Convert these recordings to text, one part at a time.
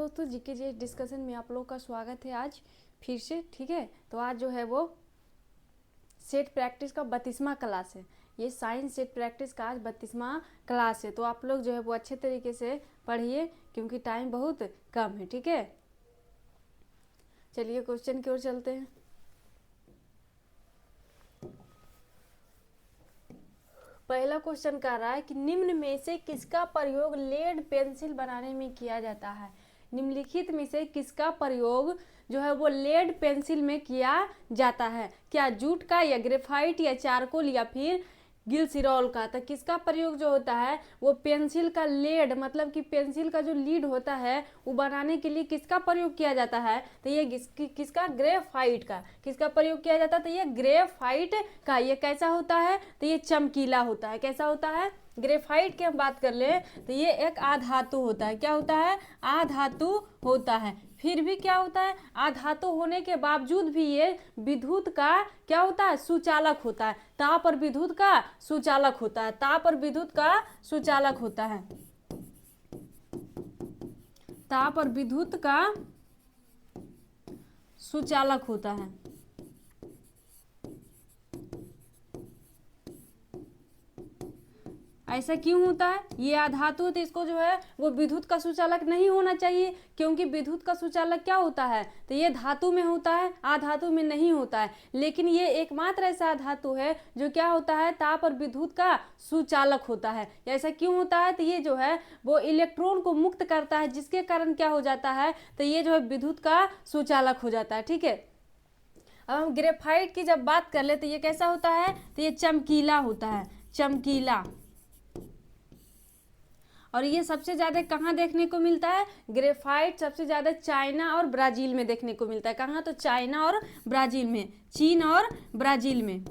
दोस्तों, जीके जी डिस्कशन में आप लोगों का स्वागत है आज फिर से। ठीक है, तो आज जो है वो सेट प्रैक्टिस का 32वां क्लास है। ये साइंस सेट प्रैक्टिस का आज 32वां क्लास है। तो आप लोग जो है वो अच्छे तरीके से पढ़िए क्योंकि टाइम बहुत कम है। ठीक है, चलिए क्वेश्चन की ओर चलते हैं। पहला क्वेश्चन कह रहा है कि निम्न में से किसका प्रयोग लेड पेंसिल बनाने में किया जाता है। निम्नलिखित में से किसका प्रयोग जो है वो लेड पेंसिल में किया जाता है। क्या जूट का या ग्रेफाइट या चारकोल या फिर ग्लिसरॉल का। तो किसका प्रयोग जो होता है वो पेंसिल का लेड मतलब कि पेंसिल का जो लीड होता है वो बनाने के लिए किसका प्रयोग किया जाता है। तो ये किसका ग्रेफाइट का। किसका प्रयोग किया जाता है तो ये ग्रेफाइट का। ये कैसा होता है तो ये चमकीला होता है। कैसा होता है ग्रेफाइट की हम बात कर ले तो ये एक आधातु होता है। क्या होता है आधातु होता है। फिर भी क्या होता है आधातु होने के बावजूद भी ये विद्युत का क्या होता है सुचालक होता है। ताप और विद्युत का सुचालक होता है। ताप और विद्युत का सुचालक होता है। ताप और विद्युत का सुचालक होता है। ऐसा क्यों होता है ये आधातु तो इसको जो है वो विद्युत का सुचालक नहीं होना चाहिए क्योंकि विद्युत का सुचालक क्या होता है तो ये धातु में होता है आधातु में नहीं होता है। लेकिन ये एकमात्र ऐसा धातु है जो क्या होता है ताप और विद्युत का सुचालक होता है। ऐसा क्यों होता है तो ये जो है वो इलेक्ट्रॉन को मुक्त करता है जिसके कारण क्या हो जाता है तो ये जो है विद्युत का सुचालक हो जाता है। ठीक है, अब हम ग्रेफाइट की जब बात कर ले तो ये कैसा होता है तो ये चमकीला होता है। चमकीला। और ये सबसे ज़्यादा कहाँ देखने को मिलता है ग्रेफाइट सबसे ज़्यादा चाइना और ब्राज़ील में देखने को मिलता है। कहाँ तो चाइना और ब्राज़ील में। चीन और ब्राज़ील में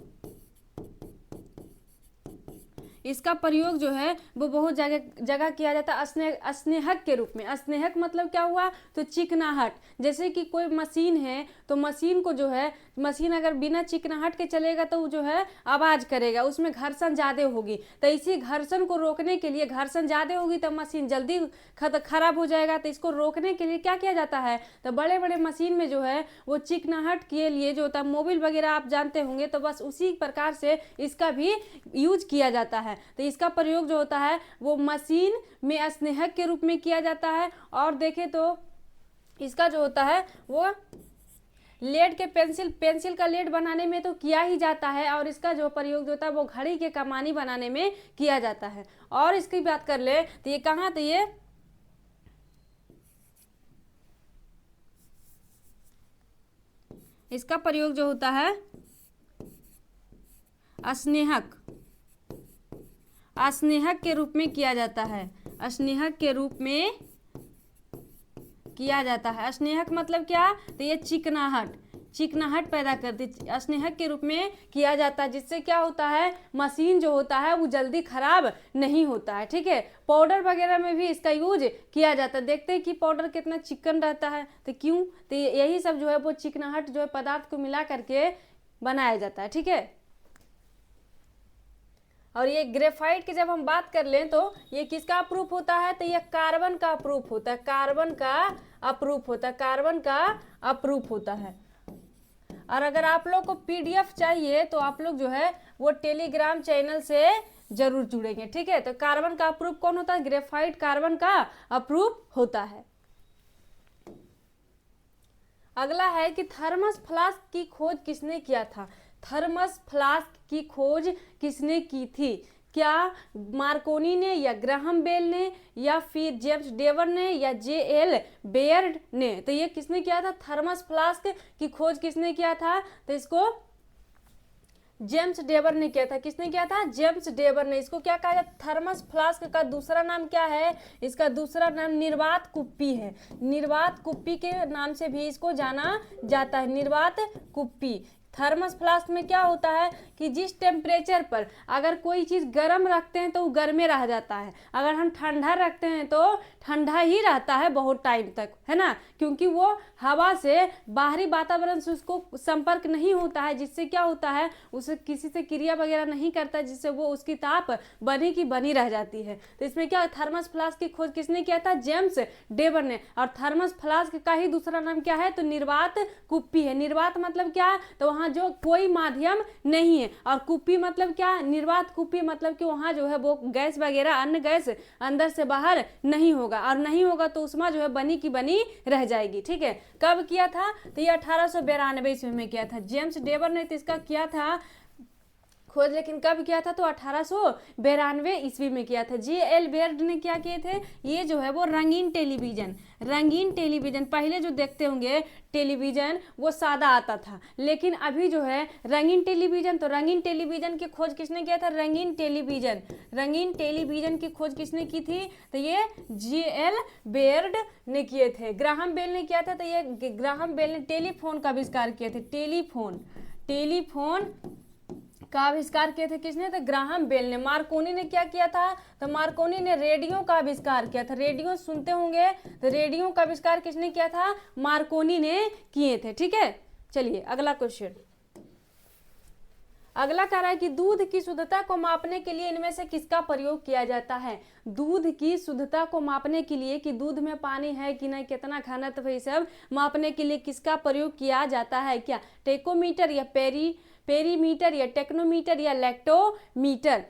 इसका प्रयोग जो है वो बहुत जगह किया जाता है स्नेहक के रूप में। स्नेहक मतलब क्या हुआ तो चिकनाहट। जैसे कि कोई मशीन है तो मशीन को जो है मशीन अगर बिना चिकनाहट के चलेगा तो वो जो है आवाज़ करेगा, उसमें घर्षण ज़्यादा होगी। तो इसी घर्षण को रोकने के लिए घर्षण ज़्यादा होगी तो मशीन जल्दी खराब हो जाएगा। तो इसको रोकने के लिए क्या किया जाता है तो बड़े बड़े मशीन में जो है वो चिकनाहट के लिए जो होता है मोबिल वगैरह आप जानते होंगे तो बस उसी प्रकार से इसका भी यूज किया जाता है। तो इसका प्रयोग जो होता है वो मशीन में स्नेहक के रूप में किया जाता है। और देखें तो इसका जो होता है वो लेड के पेंसिल का लेड बनाने में तो किया ही जाता है। और इसका जो प्रयोग जो होता है वो घड़ी के कमानी बनाने में किया जाता है। और इसकी बात कर ले तो ये कहाँ तो ये इसका प्रयोग जो होता है स्नेहक के रूप में किया जाता है। स्नेहक के रूप में किया जाता है। स्नेहक मतलब क्या तो ये चिकनाहट पैदा करती स्नेहक के रूप में किया जाता है जिससे क्या होता है मशीन जो होता है वो जल्दी खराब नहीं होता है। ठीक है, पाउडर वगैरह में भी इसका यूज किया जाता है। देखते हैं कि पाउडर कितना चिकन रहता है तो क्यों तो यही सब जो है वो चिकनाहट जो है पदार्थ को मिला करके बनाया जाता है। ठीक है, और ये ग्रेफाइट की जब हम बात कर लें तो ये किसका अप्रूफ होता है तो ये कार्बन का अप्रूफ होता है। कार्बन का अप्रूफ होता है। कार्बन का अप्रूफ होता है। और अगर आप लोग को पीडीएफ चाहिए तो आप लोग जो है वो टेलीग्राम चैनल से जरूर जुड़ेंगे। ठीक है, तो कार्बन का अप्रूफ कौन होता है ग्रेफाइट कार्बन का अप्रूफ होता है। अगला है कि थर्मस फ्लास्क की खोज किसने किया था। थर्मस फ्लास्क की खोज किसने की थी। क्या मार्कोनी ने या ग्राहम बेल ने या फिर जेम्स डेवर ने या जे.एल. बेयर्ड ने। तो ये किसने किया था थर्मस फ्लास्क की खोज किसने किया था तो इसको जेम्स डेवर ने किया था। किसने किया था जेम्स डेवर ने। इसको क्या कहा जाता है थर्मस फ्लास्क का दूसरा नाम क्या है इसका दूसरा नाम निर्वात कुप्पी है। निर्वात कुप्पी के नाम से भी इसको जाना जाता है। निर्वात कुप्पी थर्मस फ्लास्क में क्या होता है कि जिस टेम्परेचर पर अगर कोई चीज़ गर्म रखते हैं तो वो गर्मे रह जाता है, अगर हम ठंडा रखते हैं तो ठंडा ही रहता है बहुत टाइम तक, है ना, क्योंकि वो हवा से बाहरी वातावरण से उसको संपर्क नहीं होता है, जिससे क्या होता है उसे किसी से क्रिया वगैरह नहीं करता, जिससे वो उसकी ताप बनी की बनी रह जाती है। तो इसमें क्या, थर्मस फ्लास्क की खोज किसने किया था, जेम्स डेबर ने। और थर्मस फ्लास्क का ही दूसरा नाम क्या है, तो निर्वात कुप्पी है। निर्वात मतलब क्या, तो वहाँ जो कोई माध्यम नहीं है, और कुप्पी मतलब क्या, निर्वात कुप्पी मतलब कि वहाँ जो है वो गैस वगैरह अन्य गैस अंदर से बाहर नहीं होगा, और नहीं होगा तो उसमें जो है बनी की बनी रह जाएगी। ठीक है, कब किया था, तो ये 1892 ईस्वी में किया था जेम्स डेबर ने। तो इसका किया था खोज, लेकिन कब किया था, तो 1892 ईस्वी में किया था। J.L. बेयर्ड ने क्या किए थे, ये जो है वो रंगीन टेलीविजन पहले जो देखते होंगे टेलीविजन वो सादा आता था, लेकिन अभी जो है रंगीन टेलीविजन, तो रंगीन टेलीविजन की खोज किसने किया था, रंगीन टेलीविजन की खोज किसने की थी, तो ये J.L. बेयर्ड ने किए थे। ग्राहम बेल ने किया था, तो ये ग्राहम बेल ने टेलीफोन का आविष्कार किए थे। टेलीफोन का आविष्कार किए थे किसने, तो ग्राहम बेल ने। मार्कोनी ने क्या किया था, तो मार्कोनी ने रेडियो का आविष्कार किया था। रेडियो सुनते होंगे, तो रेडियो का आविष्कार किसने किया था, मार्कोनी ने किए थे। ठीक है, चलिए अगला क्वेश्चन। अगला कह रहा है कि दूध की शुद्धता को मापने के लिए इनमें से किसका प्रयोग किया जाता है। दूध की शुद्धता को मापने के लिए कि दूध में पानी है कि नहीं, कितना घनत्व है, सब मापने के लिए किसका प्रयोग किया जाता है, क्या टेकोमीटर या पेरीमीटर या टेक्नोमीटर या लैक्टोमीटर।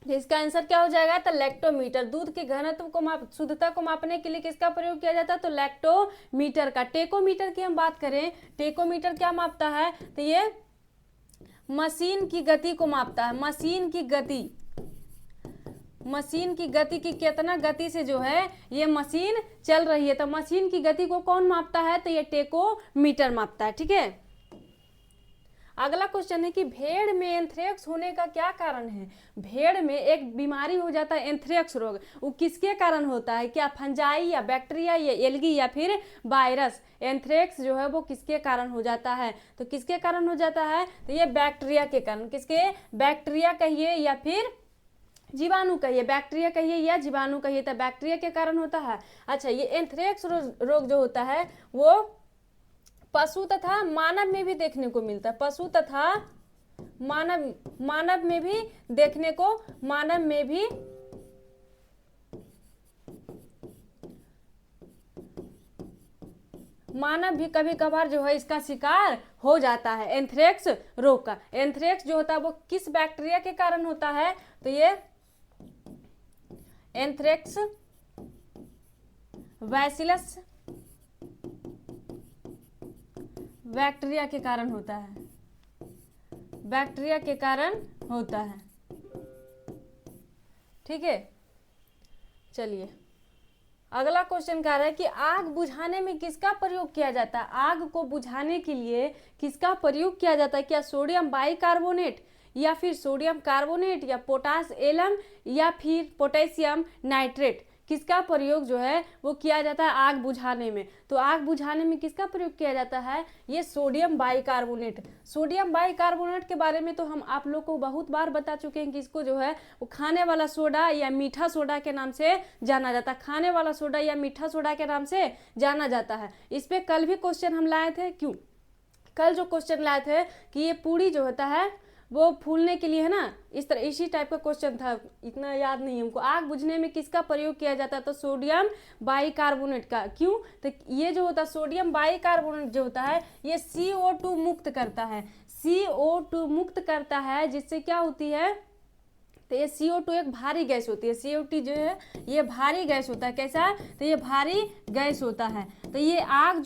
इसका आंसर क्या हो जाएगा, तो लैक्टोमीटर। दूध के घनत्व को शुद्धता को मापने के लिए किसका प्रयोग किया जाता है, तो लैक्टोमीटर का। टेकोमीटर की हम बात करें, टेकोमीटर क्या मापता है, तो ये मशीन की गति को मापता है। मशीन की गति की कितना गति से जो है ये मशीन चल रही है, तो मशीन की गति को कौन मापता है, तो ये टेकोमीटर मापता है। ठीक है, अगला क्वेश्चन है कि भेड़ में एंथ्रेक्स होने का क्या कारण है। भेड़ में एक बीमारी हो जाता है एंथ्रेक्स रोग, वो किसके कारण होता है, क्या फंजाई या बैक्टीरिया या एल्गी या फिर वायरस। एंथ्रेक्स जो है वो किसके कारण हो जाता है, तो किसके कारण हो जाता है, तो ये बैक्टीरिया के कारण। किसके, बैक्टीरिया कहिए या फिर जीवाणु कहिए, बैक्टीरिया कहिए या जीवाणु कहिए, तो बैक्टीरिया के कारण होता है। अच्छा, ये एंथ्रेक्स रोग जो होता है वो पशु तथा मानव में भी देखने को मिलता है। पशु तथा मानव में भी देखने को, मानव भी कभी कभार जो है इसका शिकार हो जाता है एंथ्रेक्स रोग का। एंथ्रेक्स जो होता है वो किस बैक्टीरिया के कारण होता है, तो ये एंथ्रेक्स बैसिलस बैक्टीरिया के कारण होता है, बैक्टीरिया के कारण होता है। ठीक है, चलिए अगला क्वेश्चन कह रहा है कि आग बुझाने में किसका प्रयोग किया जाता है। आग को बुझाने के लिए किसका प्रयोग किया जाता है, क्या सोडियम बाइकार्बोनेट या फिर सोडियम कार्बोनेट या पोटास एलम या फिर पोटेशियम नाइट्रेट। किसका प्रयोग जो है वो किया जाता है आग बुझाने में, तो आग बुझाने में किसका प्रयोग किया जाता है, ये सोडियम बाइकार्बोनेट। सोडियम बाइकार्बोनेट के बारे में तो हम आप लोग को बहुत बार बता चुके हैं कि इसको जो है वो खाने वाला सोडा या मीठा सोडा के नाम से जाना जाता है। खाने वाला सोडा या मीठा सोडा के नाम से जाना जाता है। इस पर कल भी क्वेश्चन हम लाए थे, क्यों, कल जो क्वेश्चन लाए थे कि ये पूरी जो होता है वो फूलने के लिए है ना, इस तरह इसी टाइप का क्वेश्चन था, इतना याद नहीं हमको। आग बुझने में किसका प्रयोग किया जाता है, तो सोडियम बाइकार्बोनेट का। क्यों, तो ये जो होता है सोडियम बाइकार्बोनेट जो होता है ये CO2 मुक्त करता है, CO2 मुक्त करता है, जिससे क्या होती है, तो ये CO2 एक भारी गैस होती है। CO2 जो है ये भारी गैस होता है। कैसा, तो ये भारी गैस होता है। तो ये आग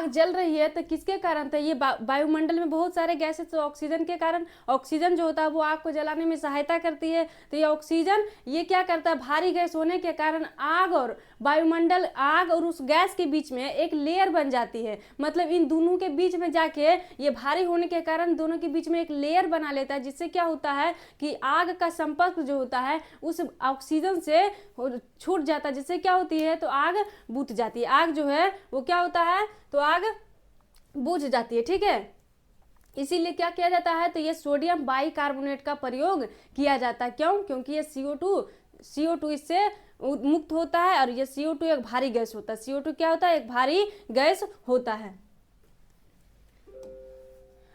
जल रही है तो किसके कारण, तो ये वायुमंडल में बहुत सारे गैसेस, तो ऑक्सीजन के कारण, ऑक्सीजन जो होता है वो आग को जलाने में सहायता करती है। तो ये ऑक्सीजन ये क्या करता है, भारी गैस होने के कारण आग और वायुमंडल, आग और उस गैस के बीच में एक लेयर बन जाती है। मतलब इन दोनों के बीच में जाके ये भारी होने के कारण दोनों के बीच में एक लेयर बना लेता है, जिससे क्या होता है कि आग का संपर्क जो होता है उस ऑक्सीजन से छूट जाता है, जिससे क्या होती है, तो आग बुझ जाती है। आग जो है वो क्या होता है, तो आग बुझ जाती है। ठीक है, इसीलिए क्या किया जाता है, तो ये सोडियम बाइकार्बोनेट का प्रयोग किया जाता है। क्यों? क्योंकि ये CO2 इससे मुक्त होता है, और ये CO2 एक भारी गैस होता है। CO2 क्या होता है? एक भारी गैस होता है।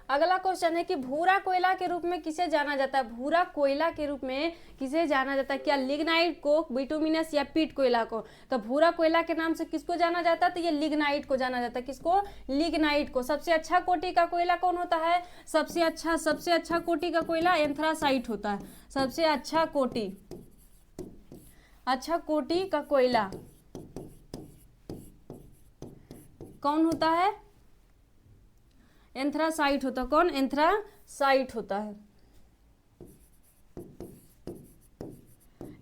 अगला क्वेश्चन है कि भूरा कोयला के रूप में किसे जाना जाता है? भूरा कोयला के रूप में किसे जाना जाता है? क्या लिग्नाइट को, बिटुमिनस या पीट कोयला को? तो भूरा कोयला के नाम से किसको जाना जाता है? तो ये लिग्नाइट को जाना जाता है। किसको? लिग्नाइट को। सबसे अच्छा कोटि का कोयला कौन होता है? सबसे अच्छा कोटि का कोयला एंथ्रासाइट होता है। सबसे अच्छा कोटि का कोयला कौन होता है? एंथ्रासाइट होता। कौन? एंथ्रासाइट होता है।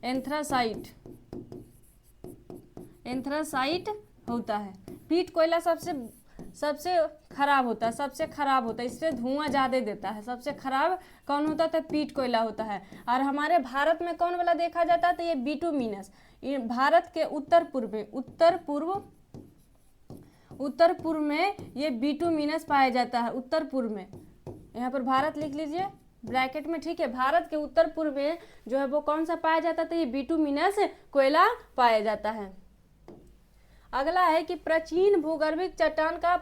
एंथ्रासाइट होता है। पीट कोयला सबसे खराब होता है, इससे धुआं ज्यादा देता है। सबसे खराब कौन होता है? तो पीट कोयला होता है। और हमारे भारत में कौन वाला देखा जाता है? तो ये बिटुमिनस। भारत के उत्तर पूर्व में ये बिटुमिनस पाया जाता है। उत्तर पूर्व में, यहाँ पर भारत लिख लीजिए ब्रैकेट में, ठीक है। भारत के उत्तर पूर्व में जो है वो कौन सा पाया जाता है? तो ये बिटुमिनस कोयला पाया जाता है। अगला है कि प्राचीन भूगर्भिक चट्टान का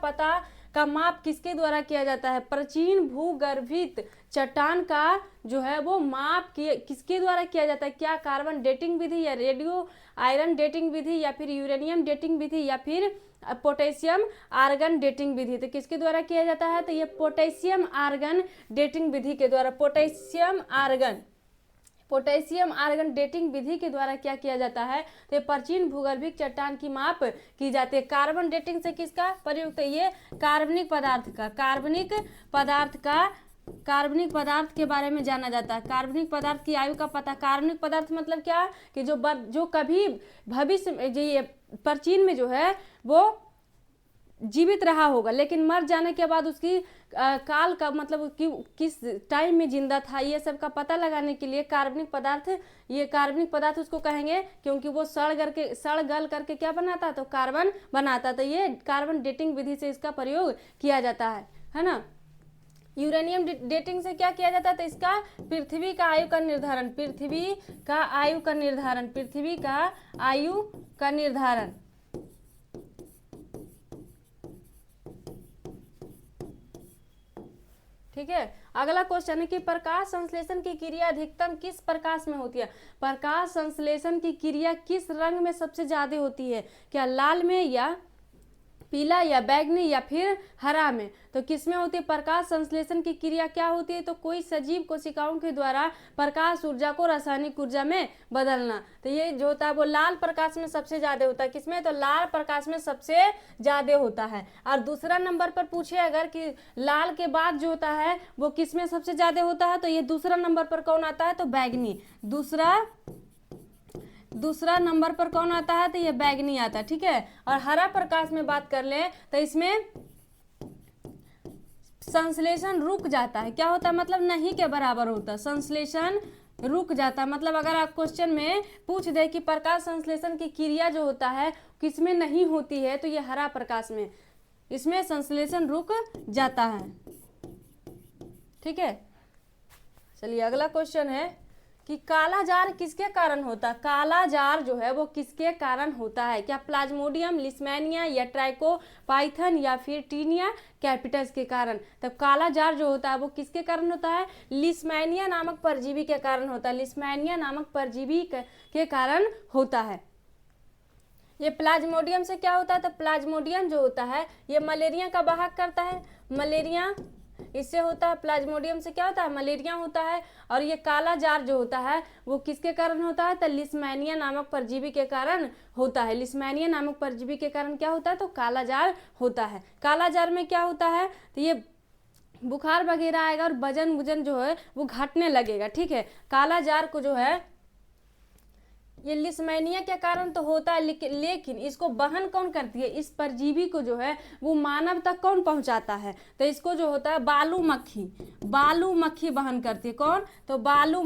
माप किसके द्वारा किया जाता है? प्राचीन भूगर्भिक चट्टान का जो है वो माप किसके द्वारा किया जाता है? क्या कार्बन डेटिंग विधि, या रेडियो आयरन डेटिंग विधि, या फिर यूरेनियम डेटिंग विधि, या फिर पोटेशियम आर्गन डेटिंग विधि? तो किसके द्वारा किया जाता है? तो ये पोटेशियम आर्गन डेटिंग विधि के द्वारा, पोटेशियम आर्गन डेटिंग विधि के द्वारा क्या किया जाता है? तो प्राचीन भूगर्भिक चट्टान की माप की जाती है। कार्बन डेटिंग से किसका प्रयुक्त है? ये कार्बनिक पदार्थ के बारे में जाना जाता है। कार्बनिक पदार्थ की आयु का पता। कार्बनिक पदार्थ मतलब क्या? कि जो कभी भविष्य में, ये प्राचीन में जो है वो जीवित रहा होगा, लेकिन मर जाने के बाद उसकी काल का मतलब किस टाइम में जिंदा था, ये सब का पता लगाने के लिए कार्बनिक पदार्थ उसको कहेंगे, क्योंकि वो सड़ गल करके क्या बनाता? तो कार्बन बनाता। तो ये कार्बन डेटिंग विधि से इसका प्रयोग किया जाता है ना। यूरेनियम डेटिंग से क्या किया जाता है? तो इसका पृथ्वी का आयु का निर्धारण। ठीक है। अगला क्वेश्चन है कि प्रकाश संश्लेषण की क्रिया अधिकतम किस प्रकाश में होती है? प्रकाश संश्लेषण की क्रिया किस रंग में सबसे ज्यादा होती है? क्या लाल में, या पीला, या बैगनी, या फिर हरा में? तो किसमें होती है प्रकाश संश्लेषण की क्रिया? क्या होती है? तो कोई सजीव कोशिकाओं के द्वारा प्रकाश ऊर्जा को रासायनिक ऊर्जा में बदलना। तो ये जो होता है वो लाल प्रकाश में सबसे ज्यादा होता है। किसमें? तो लाल प्रकाश में सबसे ज्यादा होता है। और दूसरा नंबर पर पूछे अगर कि लाल के बाद जो होता है वो किसमें सबसे ज्यादा होता है, तो ये दूसरा नंबर पर कौन आता है? तो बैगनी। दूसरा नंबर पर कौन आता है? तो ये बैगनी आता है, ठीक है। और हरा प्रकाश में बात कर ले तो इसमें संश्लेषण रुक जाता है। क्या होता है? मतलब नहीं के बराबर होता है। संश्लेषण रुक जाता है। मतलब अगर आप क्वेश्चन में पूछ दे कि प्रकाश संश्लेषण की क्रिया जो होता है किसमें नहीं होती है, तो ये हरा प्रकाश में, इसमें संश्लेषण रुक जाता है, ठीक है। चलिए अगला क्वेश्चन है कि काला जार किसके कारण होता है? काला जार जो है वो किसके कारण होता है? क्या प्लाज्मोडियम, लिस्मेनिया, या ट्राइकोपाइथन, या फिर टीनिया कैपिटस के कारण? तब काला जार जो होता है वो किसके कारण होता है? लिस्मेनिया नामक परजीवी के कारण होता है। लिस्मेनिया नामक परजीवी के कारण होता है। ये प्लाज्मोडियम से क्या होता है? तो प्लाज्मोडियम जो होता है ये मलेरिया का वाहक करता है। मलेरिया इससे होता है। प्लाज्मोडियम से क्या होता है? मलेरिया होता है। और ये काला जार जो होता है वो किसके कारण होता है? तो लिस्मेनिया नामक परजीवी के कारण होता है। लिस्मेनिया नामक परजीवी के कारण क्या होता है? तो काला जार होता है। काला जार में क्या होता है? तो ये बुखार वगैरह आएगा और वजन जो है वो घटने लगेगा, ठीक है। काला जार को जो है ये लिस्मेनिया के कारण तो होता है, लेकिन इसको वहन कौन करती है? इस परजीवी को जो है वो मानव तक कौन पहुंचाता है? तो इसको जो होता है बालू मक्खी वहन करती है। कौन? तो बालू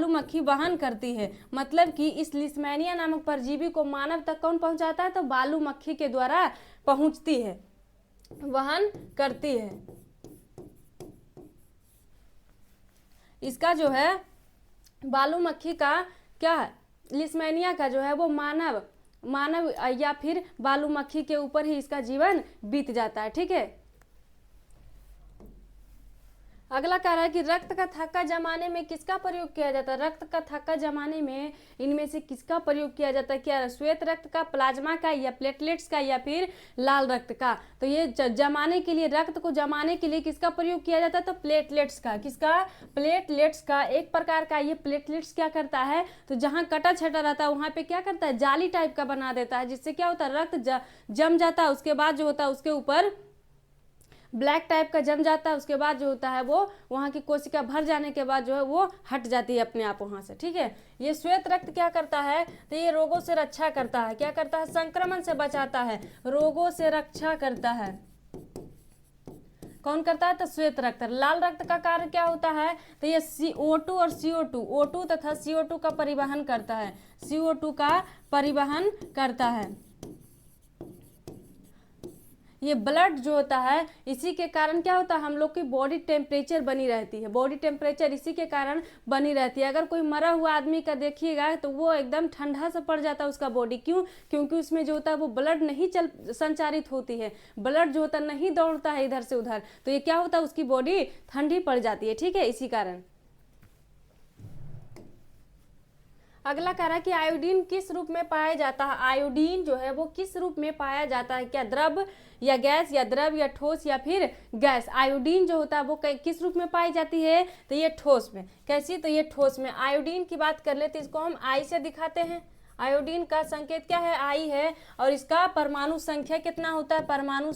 मक्खी वहन करती है। मतलब कि इस लिस्मेनिया नामक परजीवी को मानव तक कौन पहुंचाता है? तो बालू मक्खी के द्वारा पहुंचती है। वहन करती है। इसका जो है बालू मक्खी का क्या है, लिस्मेनिया का जो है वो मानव मानव या फिर बालू मक्खी के ऊपर ही इसका जीवन बीत जाता है। ठीक है, अगला कह रहा है कि रक्त का थक्का जमाने में किसका प्रयोग किया जाता है। रक्त का थक्का जमाने में इनमें से किसका प्रयोग किया जाता है, क्या श्वेत रक्त का, प्लाज्मा का, या प्लेटलेट्स का, या फिर लाल रक्त का। तो ये जमाने के लिए, रक्त को जमाने के लिए किसका प्रयोग किया जाता है, तो प्लेटलेट्स का। किसका, प्लेटलेट्स का। एक प्रकार का ये प्लेटलेट्स क्या करता है, तो जहाँ कटा छटा रहता है वहां पे क्या करता है, जाली टाइप का बना देता है, जिससे क्या होता है, रक्त जम जाता है। उसके बाद जो होता है उसके ऊपर ब्लैक टाइप का जम जाता है। उसके बाद जो होता है वो वहाँ की कोशिका भर जाने के बाद जो है वो हट जाती है अपने आप वहाँ से। ठीक है, ये श्वेत रक्त क्या करता है, तो ये रोगों से रक्षा करता है। क्या करता है, संक्रमण से बचाता है, रोगों से रक्षा करता है। कौन करता है, तो श्वेत रक्त। लाल रक्त का कार्य क्या होता है, तो ये CO2 और CO2, O2 तथा CO2 का परिवहन करता है। CO2 का परिवहन करता है। ये ब्लड जो होता है, इसी के कारण क्या होता है, हम लोग की बॉडी टेम्परेचर बनी रहती है। बॉडी टेम्परेचर इसी के कारण बनी रहती है। अगर कोई मरा हुआ आदमी का देखिएगा तो वो एकदम ठंडा सा पड़ जाता है उसका बॉडी। क्यों, क्योंकि उसमें जो होता है वो ब्लड नहीं संचारित होती है, ब्लड जो होता है नहीं दौड़ता है इधर से उधर, तो ये क्या होता है, उसकी बॉडी ठंडी पड़ जाती है। ठीक है, इसी कारण। अगला कह रहा है कि आयोडीन किस रूप में पाया जाता है। आयोडीन जो है वो किस रूप में पाया जाता है, क्या द्रव या गैस, या द्रव या ठोस, या फिर गैस। आयोडीन जो होता है वो किस रूप में पाई जाती है, तो ये ठोस में। कैसी, तो ये ठोस में। आयोडीन की बात कर ले तो इसको हम आई से दिखाते हैं। आयोडीन का संकेत क्या है, आई है। और इसका परमाणु संख्या कितना होता है, परमाणु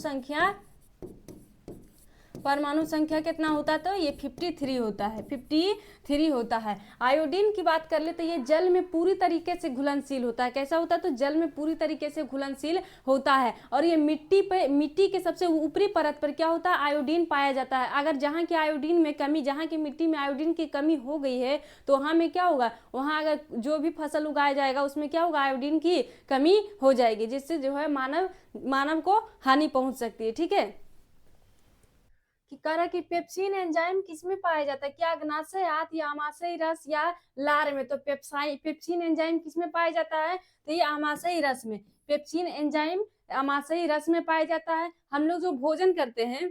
संख्या कितना होता है, तो ये 53 होता है, 53 होता है। आयोडीन की बात कर ले तो ये जल में पूरी तरीके से घुलनशील होता है। कैसा होता है, तो जल में पूरी तरीके से घुलनशील होता है। और ये मिट्टी के सबसे ऊपरी परत पर क्या होता है, आयोडीन पाया जाता है। अगर जहाँ की आयोडीन में कमी, जहाँ की मिट्टी में आयोडीन की कमी हो गई है तो वहाँ में क्या होगा, वहाँ अगर जो भी फसल उगाया जाएगा उसमें क्या होगा, आयोडीन की कमी हो जाएगी, जिससे जो है मानव को हानि पहुंच सकती है। ठीक है, कि कह रहा कि पेप्सिन एंजाइम किसमें पाया जाता है, क्या अग्नाशय आंत या आमाशयी रस या लार में। तो पेप्सिन एंजाइम किसमें पाया जाता है, तो ये आमाशयी रस में। पेप्सिन एंजाइम आमाशयी रस में पाया जाता है। हम लोग जो भोजन करते हैं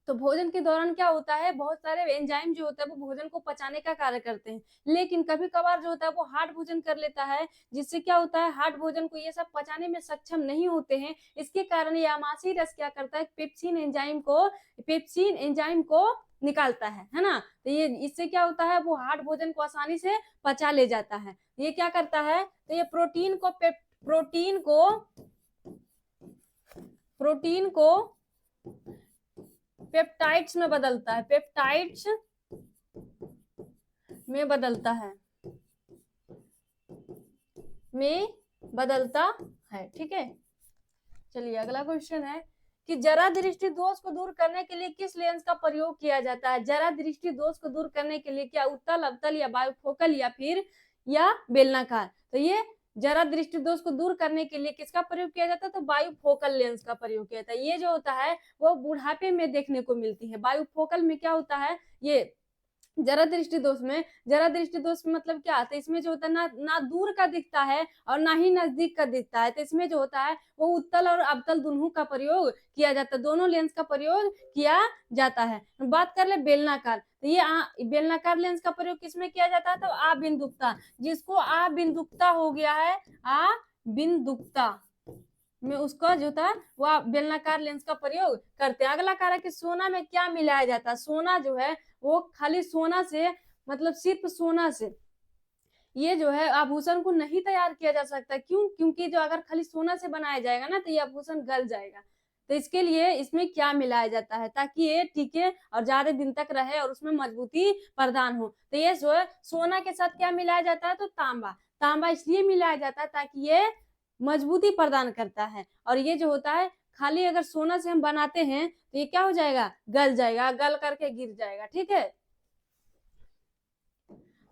तो भोजन के दौरान क्या होता है, बहुत सारे एंजाइम जो होता है वो भोजन को पचाने का कार्य करते हैं। लेकिन कभी कभार जो होता है वो हार्ड भोजन कर लेता है, जिससे क्या होता है, हार्ड भोजन को ये सब पचाने में सक्षम नहीं होते हैं। इसके कारण ये आमाशयी रस क्या करता है, पेप्सिन एंजाइम को निकालता है ना। तो ये इससे क्या होता है, वो हार्ड भोजन को आसानी से पचा ले जाता है। ये क्या करता है, तो ये प्रोटीन को पेप्टाइड्स में बदलता है, पेप्टाइड्स में बदलता है, ठीक है। चलिए अगला क्वेश्चन है कि जरा दृष्टि दोष को दूर करने के लिए किस लेंस का प्रयोग किया जाता है। जरा दृष्टि दोष को दूर करने के लिए क्या उत्तल, अवतल, या बायोफोकल, या बेलनाकार। तो ये जरा दृष्टि दोष को दूर करने के लिए किसका प्रयोग किया जाता है, तो बायोफोकल लेंस का प्रयोग किया जाता है। ये जो होता है वो बुढ़ापे में देखने को मिलती है। बायोफोकल में क्या होता है, ये जरा दृष्टि दोष में मतलब क्या आता है, इसमें जो होता है ना दूर का दिखता है और ना ही नजदीक का दिखता है। तो इसमें जो होता है वो उत्तल और अवतल दोनों का प्रयोग किया जाता है, दोनों लेंस का प्रयोग किया जाता है। बात कर ले बेलनाकार, तो ये बेलनाकार लेंस का प्रयोग किसमें किया जाता है, तो आबिंदुकता, जिसको आबिंदुकता हो गया है, आबिंदुकता में उसका जो था वह बेलनाकार लेंस का प्रयोग करते हैं। अगला कार्य कि सोना में क्या मिलाया जाता है। सोना जो है वो खाली सोना से, मतलब सिर्फ सोना से ये जो है आभूषण को नहीं तैयार किया जा सकता। क्यों, क्योंकि जो अगर खाली सोना से बनाया जाएगा ना तो ये आभूषण गल जाएगा। तो इसके लिए इसमें क्या मिलाया जाता है ताकि ये टिके और ज्यादा दिन तक रहे और उसमें मजबूती प्रदान हो। तो ये जो है सोना के साथ क्या मिलाया जाता है, तो तांबा इसलिए मिलाया जाता है ताकि ये मजबूती प्रदान करता है। और ये जो होता है खाली अगर सोना से हम बनाते हैं तो ये क्या हो जाएगा, गल जाएगा, गल करके गिर जाएगा। ठीक है,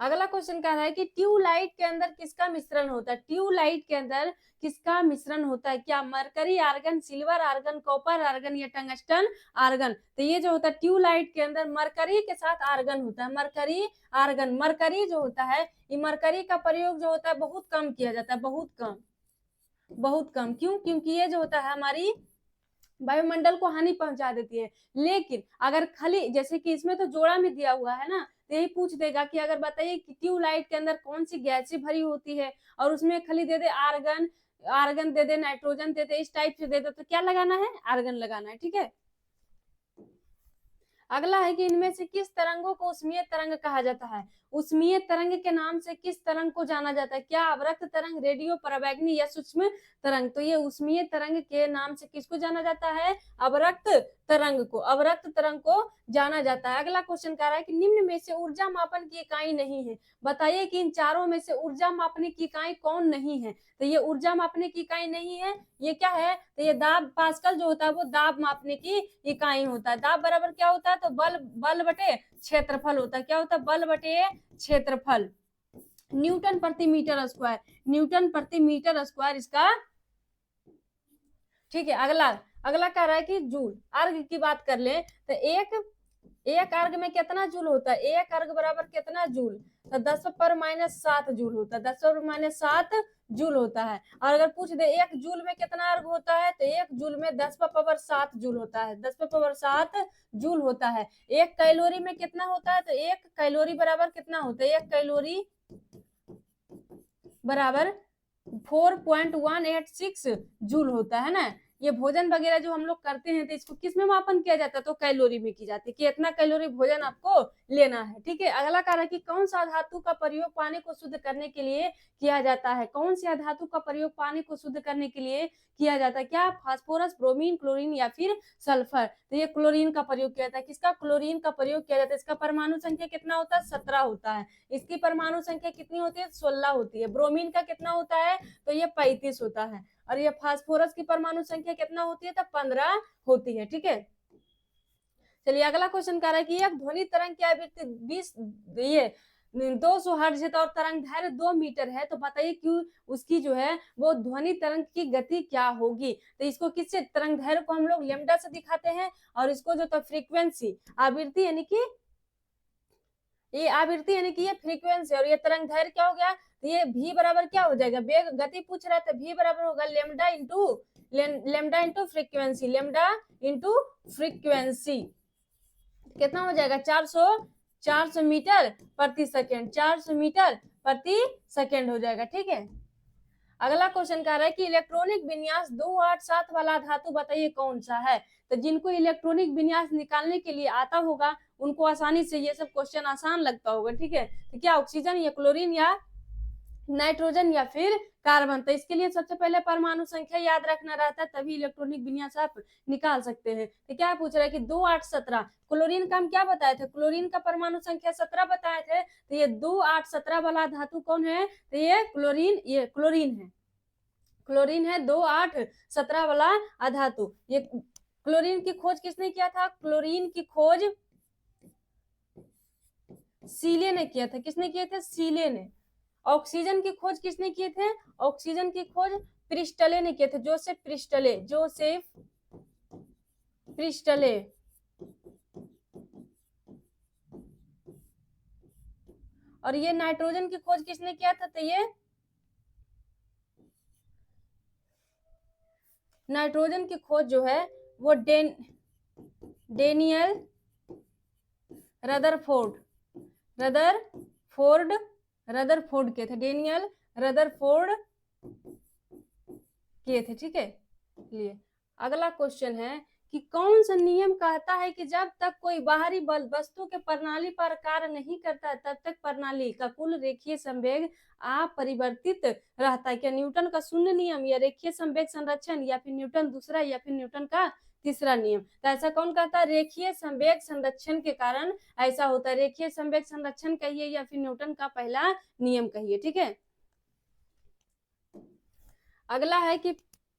अगला क्वेश्चन कह रहा है कि ट्यूबलाइट के अंदर किसका मिश्रण होता है? ट्यूबलाइट के अंदर किसका मिश्रण होता है? क्या mercury argon, silver argon, copper argon या टंगस्टन आर्गन? तो ये जो होता है ट्यूबलाइट के अंदर मरकरी के साथ आर्गन होता है, मरकरी आर्गन। मरकरी जो होता है, ये मरकरी का प्रयोग जो होता है बहुत कम किया जाता है, बहुत कम, बहुत कम। क्यों? क्योंकि ये जो होता है हमारी वायुमंडल को हानि पहुंचा देती है। लेकिन अगर खाली, जैसे कि इसमें तो जोड़ा में दिया हुआ है ना, तो यही पूछ देगा कि अगर बताइए कि ट्यूबलाइट के अंदर कौन सी गैसें भरी होती है, और उसमें खाली दे दे आर्गन, आर्गन दे दे, नाइट्रोजन दे दे, इस टाइप से दे दे, तो क्या लगाना है? आर्गन लगाना है। ठीक है। अगला है कि इनमें से किस तरंगों को उष्मीय तरंग कहा जाता है? उष्मीय तरंग के नाम से किस तरंग को जाना जाता है? क्या अवरक्त तरंग, रेडियो पराबैंगनी या सूक्ष्म तरंग? तो ये उष्मीय तरंग के नाम से किसको जाना जाता है? अवरक्त तरंग को, अवरक्त तरंग को जाना जाता है। अगला क्वेश्चन कह रहा है कि निम्न में से ऊर्जा मापन की इकाई नहीं है, बताइए कि इन चारों में से ऊर्जा मापने की इकाई कौन नहीं है? तो ये ऊर्जा मापने की इकाई नहीं है, ये क्या है? तो ये दाब, पास्कल जो होता है वो दाब मापने की इकाई होता है। दाब बराबर क्या होता है? तो बल, बल बटे क्षेत्रफल होता है। क्या होता है? बल बटे क्षेत्रफल। न्यूटन प्रति मीटर स्क्वायर, न्यूटन प्रति मीटर स्क्वायर इसका। ठीक है। अगला, अगला कह रहा है कि जूल अर्घ की बात कर ले, तो एक अर्घ में कितना जूल होता है? एक अर्घ बराबर कितना जूल? तो 10⁻⁷ जूल होता है, 10⁻⁷ जूल होता है। और अगर पूछ दे एक जूल में कितना अर्घ होता है, तो एक जूल में 10⁻7 जूल होता है, 10⁻7 जूल होता है। एक कैलोरी में कितना होता है? तो एक कैलोरी बराबर कितना होता है? एक कैलोरी बराबर 4.186 जूल होता है ना। ये भोजन वगैरह जो हम लोग करते हैं तो इसको किस में मापन किया जाता है? तो कैलोरी में की जाती है कि इतना कैलोरी भोजन आपको लेना है। ठीक है। अगला कह रहा है कि कौन सा धातु का प्रयोग पानी को शुद्ध करने के लिए किया जाता है? कौन सी धातु का प्रयोग पानी को शुद्ध करने के लिए किया जाता है? क्या फास्फोरस, ब्रोमीन, क्लोरीन या फिर सल्फर? तो ये क्लोरीन का प्रयोग किया जाता है। किसका? क्लोरीन का प्रयोग किया जाता है। इसका परमाणु संख्या कितना होता है? 17 होता है। इसकी परमाणु संख्या कितनी होती है? 16 होती है। ब्रोमीन का कितना होता है? तो ये 35 होता है। और ये फास्फोरस की परमाणु संख्या कितना होती है? तो 15 होती है। ठीक है। चलिए अगला क्वेश्चन कह रहा है कि एक ध्वनि तरंग की आवृत्ति 20 ये 200 हर्ट्ज है और तरंग दैर्घ्य 2 मीटर है, तो बताइए कि उसकी जो है वो ध्वनि तरंग की गति क्या होगी? तो इसको किससे, तरंग दैर्घ्य को हम लोग लेमडा से दिखाते हैं, और इसको जो तो फ्रीक्वेंसी, आवृत्ति यानी कि ये आवृत्ति यानी कि ये फ्रीक्वेंसी, और ये तरंग दैर्घ्य क्या हो गया? तो ये v बराबर क्या हो जाएगा? वेग, गति पूछ रहा है, तो v बराबर होगा lambda into frequency, lambda into frequency. कितना हो जाएगा? 400 मीटर प्रति सेकेंड, 400 मीटर प्रति सेकेंड हो जाएगा। ठीक है। अगला क्वेश्चन कह रहा है कि इलेक्ट्रॉनिक विन्यास 287 वाला धातु बताइए कौन सा है? तो जिनको इलेक्ट्रॉनिक विन्यास निकालने के लिए आता होगा उनको आसानी से ये सब क्वेश्चन आसान लगता होगा। ठीक है। तो क्या ऑक्सीजन या क्लोरीन या नाइट्रोजन या फिर कार्बन? तो इसके लिए सबसे पहले परमाणु संख्या याद रखना रहता है, तभी इलेक्ट्रॉनिक विन्यास आप निकाल सकते हैं। तो क्या पूछ रहा है कि 2 8 17, क्लोरीन का हम क्या बताए थे? क्लोरीन का परमाणु संख्या 17 बताए थे। तो ये 2 8 17 वाला धातु कौन है? तो ये क्लोरीन है, क्लोरीन है 2 8 17 वाला अधातु। ये क्लोरीन की खोज किसने किया था? क्लोरीन की खोज सीले ने किया था। किसने किए थे? सीले ने। ऑक्सीजन की खोज किसने किए थे? ऑक्सीजन की खोज प्रिस्टले ने किए थे, जोसेफ प्रिस्टले, जोसेफ प्रिस्टले। और ये नाइट्रोजन की खोज किसने किया था? तो ये नाइट्रोजन की खोज जो है वो डेनियल रदरफोर्ड किए थे, डेनियल रदरफोर्ड किए थे। ठीक है। लिए अगला क्वेश्चन है कि कौन सा नियम कहता है कि जब तक कोई बाहरी बल वस्तु के प्रणाली पर कार्य नहीं करता तब तक प्रणाली का कुल रेखीय संवेग अपरिवर्तित रहता है? क्या न्यूटन का शून्य नियम, या रेखीय संवेग संरक्षण, या फिर न्यूटन दूसरा, या फिर न्यूटन का तीसरा नियम? तो ऐसा कौन कहता है? रेखीय संवेग संरक्षण के कारण ऐसा होता है। रेखीय संवेग संरक्षण कहिए या फिर न्यूटन का पहला नियम कहिए। ठीक है। अगला है कि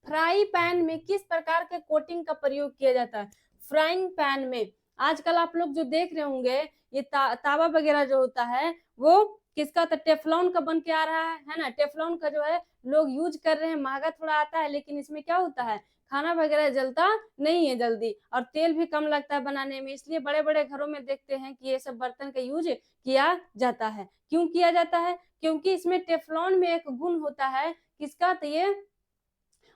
फ्राई पैन में किस प्रकार के कोटिंग का प्रयोग किया जाता है? फ्राइंग पैन में आजकल आप लोग जो देख रहे होंगे ये तावा वगैरह जो होता है वो किसका? तो टेफ्लॉन का बन के आ रहा है ना। टेफ्लॉन का जो है लोग यूज कर रहे हैं, महंगा थोड़ा आता है, लेकिन इसमें क्या होता है, खाना वगैरह जलता नहीं है जल्दी, और तेल भी कम लगता है बनाने में, इसलिए बड़े बड़े घरों में देखते हैं कि ये सब बर्तन का यूज किया जाता है। क्यों किया जाता है? क्योंकि इसमें टेफ्लॉन में एक गुण होता है, किसका? तो ये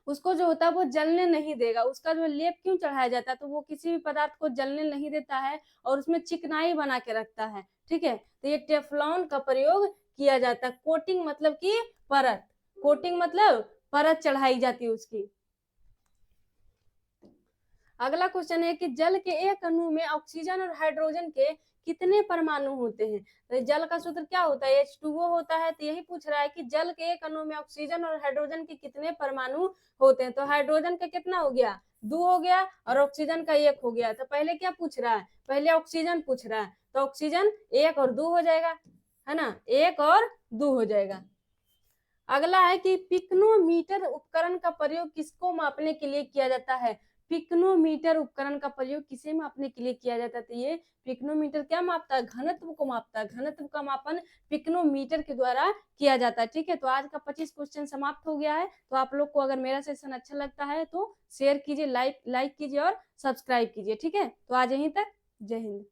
उसको जो होता है वो जलने नहीं देगा, उसका जो लेप क्यों चढ़ाया जाता है, तो वो किसी भी पदार्थ को जलने नहीं देता है और उसमें चिकनाई बना के रखता है। ठीक है, तो ये टेफ्लॉन का प्रयोग किया जाता है। कोटिंग मतलब कि परत, कोटिंग मतलब परत चढ़ाई जाती है उसकी। अगला क्वेश्चन है कि जल के एक अणु में ऑक्सीजन और हाइड्रोजन के कितने परमाणु होते हैं? तो जल का सूत्र क्या होता है? H2O होता है। तो यही पूछ रहा है कि जल के एक अणु में ऑक्सीजन और हाइड्रोजन के कितने परमाणु होते हैं। तो हाइड्रोजन का कितना हो गया? 2 हो गया, और ऑक्सीजन का 1 हो गया। तो पहले क्या पूछ रहा है? पहले ऑक्सीजन पूछ रहा है, तो ऑक्सीजन 1 और 2 हो जाएगा, है ना, 1 और 2 हो जाएगा। अगला है कि पिक्नोमीटर उपकरण का प्रयोग किसको मापने के लिए किया जाता है? पिक्नोमीटर उपकरण का प्रयोग किसे मापने के लिए किया जाता है? तो ये पिक्नोमीटर क्या मापता है? घनत्व को मापता है। घनत्व का मापन पिक्नोमीटर के द्वारा किया जाता है। ठीक है, तो आज का 25 क्वेश्चन समाप्त हो गया है। तो आप लोग को अगर मेरा सेशन अच्छा लगता है तो शेयर कीजिए, लाइक कीजिए और सब्सक्राइब कीजिए। ठीक है, तो आज यहीं तक। जय हिंद।